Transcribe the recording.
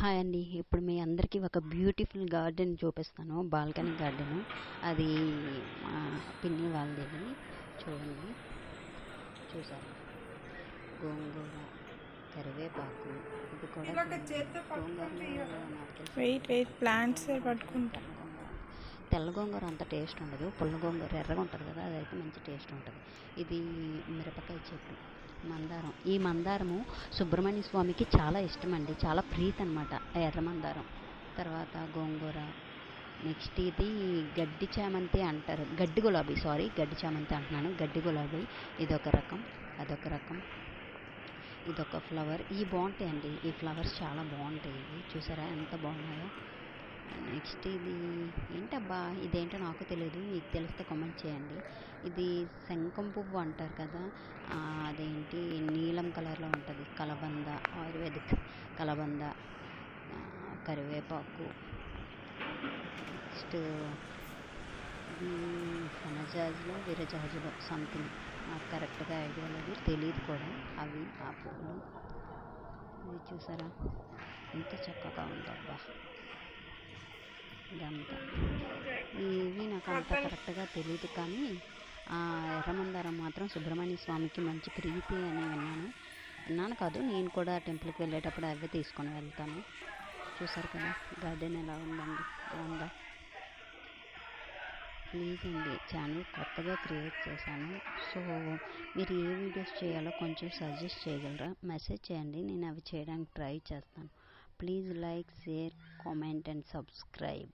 Hi అండి. ఇప్పుడు మీ అందరికీ ఒక బ్యూటిఫుల్ గార్డెన్ చూపిస్తాను. Balcony garden. అది మా పిన్ని వాళ్ళది. చూడండి, చూసారా? గోంగూర, కరివేపాకు. ఇది కూడా గోంగూరలో నాకు తెలిసి ప్లాంట్స్ పట్టుకుంటా. తెల్ల గోంగూర అంత టేస్ట్ ఉండదు. పుల్ల గోంగూర ఎర్రగా ఉంటుంది కదా, అదైతే మంచి టేస్ట్ ఉంటుంది. ఇది మిరపకాయ చెట్టు, మందారం. ఈ మందారము సుబ్రహ్మణ్య స్వామికి చాలా ఇష్టం అండి, చాలా ప్రీతి అనమాట ఎర్ర మందారం. తర్వాత గోంగూర. నెక్స్ట్ ఇది గడ్డి చామంతి అంటారు, గడ్డి గులాబీ. గడ్డి చామంతి అంటున్నాను, గడ్డి గులాబీ. ఇదొక రకం, అదొక రకం. ఇదొక ఫ్లవర్. ఇవి బాగుంటాయండి, ఈ ఫ్లవర్స్ చాలా బాగుంటాయి. ఇవి చూసారా ఎంత బాగున్నాయో. నెక్స్ట్ ఇది ఏంటబ్బా, ఇదేంటో నాకు తెలియదు, మీకు తెలిస్తే కామెంట్ చేయండి. ఇది శంఖం పువ్వు అంటారు కదా, అదేంటి నీలం కలర్లో ఉంటుంది. కలబంద, ఆయుర్వేదిక్ కలబంద. కరివేపాకు. నెక్స్ట్ సన్నజాజులో విరజాజులో సంథింగ్, నాకు కరెక్ట్గా ఐడియా లేదు, తెలియదు కూడా. అవి ఆ పువ్వులు. ఇది చూసారా ఎంత చక్కగా ఉందబ్బా. ఇదంతా ఇవి నాకు అంత కరెక్ట్గా తెలియదు, కానీ ఎర్రమందారం మాత్రం సుబ్రహ్మణ్య స్వామికి మంచి ప్రీతి అని విన్నాను కాదు, నేను కూడా టెంపుల్కి వెళ్ళేటప్పుడు అవే తీసుకొని వెళ్తాను. చూసారు కదా గార్డెన్ ఎలా ఉందండి, బాగుందా? ప్లీజ్ అండి, ఛానల్ కొత్తగా క్రియేట్ చేశాను. సో మీరు ఏ వీడియోస్ చేయాలో కొంచెం సజెస్ట్ చేయగలరా? మెసేజ్ చేయండి, నేను అవి చేయడానికి ట్రై చేస్తాను. Please like, share, comment and subscribe.